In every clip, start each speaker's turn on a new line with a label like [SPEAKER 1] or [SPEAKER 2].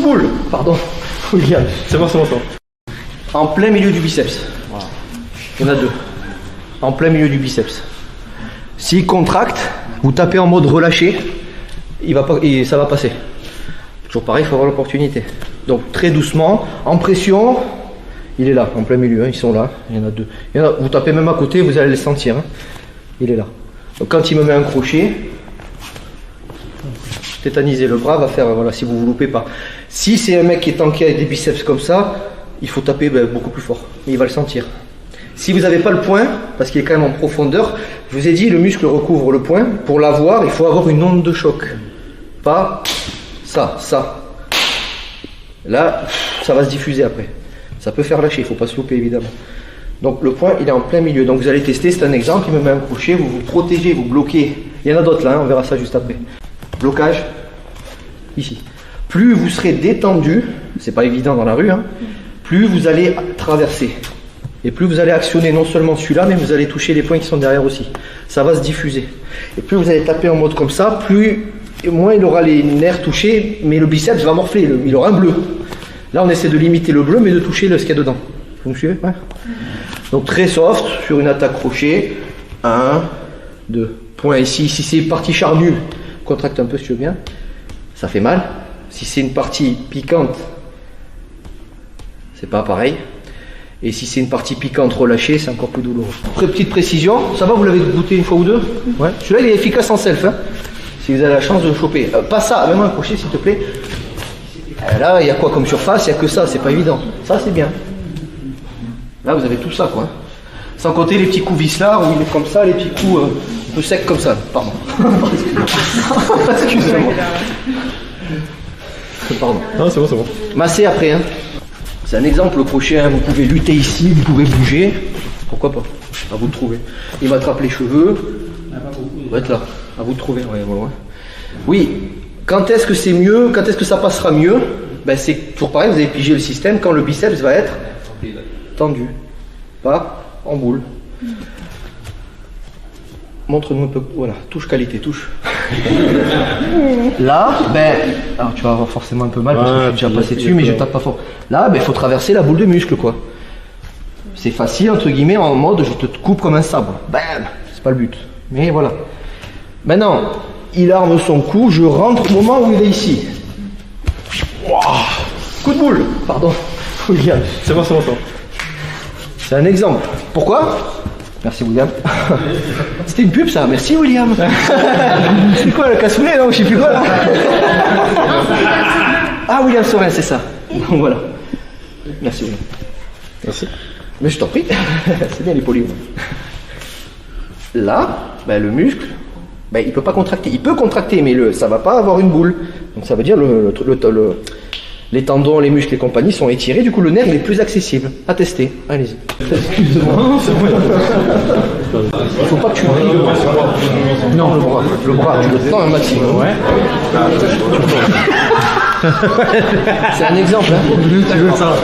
[SPEAKER 1] de boule. Pardon. William.
[SPEAKER 2] C'est bon, c'est bon, c'est bon.
[SPEAKER 1] En plein milieu du biceps. Voilà. Il y en a deux. En plein milieu du biceps. S'il contracte, vous tapez en mode relâché, ça va passer. Toujours pareil, il faut avoir l'opportunité. Donc très doucement, en pression, il est là, en plein milieu, hein, ils sont là, il y en a deux. Vous tapez même à côté, vous allez le sentir. Hein. Il est là. Donc quand il me met un crochet, tétaniser le bras va faire, voilà, si vous ne vous loupez pas. Si c'est un mec qui est tanké avec des biceps comme ça, il faut taper beaucoup plus fort, mais il va le sentir. Si vous n'avez pas le point, parce qu'il est quand même en profondeur, je vous ai dit, le muscle recouvre le point. Pour l'avoir, il faut avoir une onde de choc. Pas ça, ça. Là, ça va se diffuser après. Ça peut faire lâcher, il ne faut pas se louper évidemment. Donc le point, il est en plein milieu. Donc vous allez tester, c'est un exemple, il me met un crochet, vous vous protégez, vous bloquez. Il y en a d'autres là, hein, on verra ça juste après. Blocage, ici. Plus vous serez détendu, c'est pas évident dans la rue, hein, plus vous allez traverser. Et plus vous allez actionner non seulement celui-là, mais vous allez toucher les points qui sont derrière aussi. Ça va se diffuser. Et plus vous allez taper en mode comme ça, moins il aura les nerfs touchés, mais le biceps va morfler, il aura un bleu. Là, on essaie de limiter le bleu, mais de toucher ce qu'il y a dedans. Vous me suivez? Ouais. Donc très soft, sur une attaque crochet. 1, 2. Point ici. Si c'est une partie charnue, contracte un peu si tu veux bien. Ça fait mal. Si c'est une partie piquante, c'est pas pareil. Et si c'est une partie piquante relâchée, c'est encore plus douloureux. Très petite précision, ça va, vous l'avez goûté une fois ou deux? Ouais. Celui-là, il est efficace en self, hein, si vous avez la chance de le choper. Pas ça, même un crochet s'il te plaît. Là, il y a quoi comme surface? Il n'y a que ça, c'est pas évident. Ça, c'est bien. Là, vous avez tout ça, quoi. Sans compter les petits coups vis là, où il est comme ça, les petits coups un peu secs comme ça. Pardon. Excusez-moi. Pardon.
[SPEAKER 2] Non, c'est bon, c'est bon.
[SPEAKER 1] Masser après, hein. C'est un exemple, le crochet, hein, vous pouvez lutter ici, vous pouvez bouger, pourquoi pas, à vous de trouver. Il m'attrape les cheveux, il va être là, à vous de trouver. Ouais, ouais, ouais. Oui, quand est-ce que c'est mieux, quand est-ce que ça passera mieux? Ben, c'est toujours pareil, vous avez pigé le système quand le biceps va être tendu, pas en boule. Montre-nous un peu, voilà, touche qualité, touche. Là, ben, alors tu vas avoir forcément un peu mal parce que je suis déjà passé dessus, mais je tape pas fort. Là, ben, il faut traverser la boule de muscle, quoi. C'est facile, entre guillemets, en mode je te coupe comme un sabre. Bam, c'est pas le but. Mais voilà. Maintenant, il arme son coup, je rentre au moment où il est ici. Wow. Coup de boule, pardon. William.
[SPEAKER 2] C'est bon, c'est bon, c'est bon.
[SPEAKER 1] C'est un exemple. Pourquoi? Merci William. C'était une pub ça, merci William. C'était quoi le cassoulet non? Je sais plus quoi là. Ah William Sorin, c'est ça. Donc voilà. Merci William.
[SPEAKER 2] Merci.
[SPEAKER 1] Mais je t'en prie. C'est bien les polyons. Là, ben, le muscle, ben, il peut pas contracter. Il peut contracter, mais ça va pas avoir une boule. Donc ça veut dire les tendons, les muscles et compagnie sont étirés, du coup le nerf il est plus accessible. À tester, allez-y. Excuse-moi. Il faut pas que tu brilles le bras. Non, le bras, tu le tends un maximum. Ouais. C'est un exemple, hein.
[SPEAKER 2] Tu veux ça?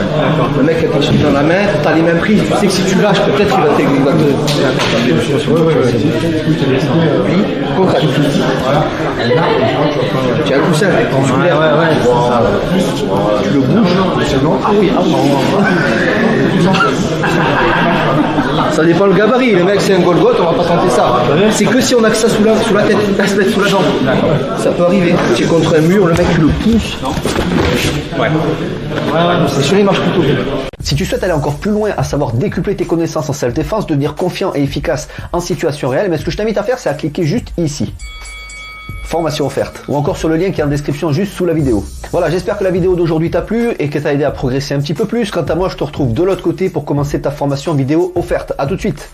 [SPEAKER 1] Le mec a quelque chose dans la main, t'as les mêmes prises, tu sais que si tu lâches, peut-être qu'il va te... Puis, contracte. Tu as un coussin, tu soulèves. Tu le bouges. Ah oui, ah oui. Ça dépend le gabarit, le mec c'est un Golgoth, on va pas tenter ça. C'est que si on a que ça sous la tête, à se mettre sous la jambe. Ça peut arriver. Tu es contre un mur, le mec tu le pousses. Ouais. C'est sûr, il marche plutôt bien.
[SPEAKER 3] Si tu souhaites aller encore plus loin, à savoir décupler tes connaissances en self-défense, devenir confiant et efficace en situation réelle, mais ce que je t'invite à faire, c'est à cliquer juste ici. Formation offerte, ou encore sur le lien qui est en description juste sous la vidéo. Voilà, j'espère que la vidéo d'aujourd'hui t'a plu et que t'a aidé à progresser un petit peu plus. Quant à moi, je te retrouve de l'autre côté pour commencer ta formation vidéo offerte. À tout de suite.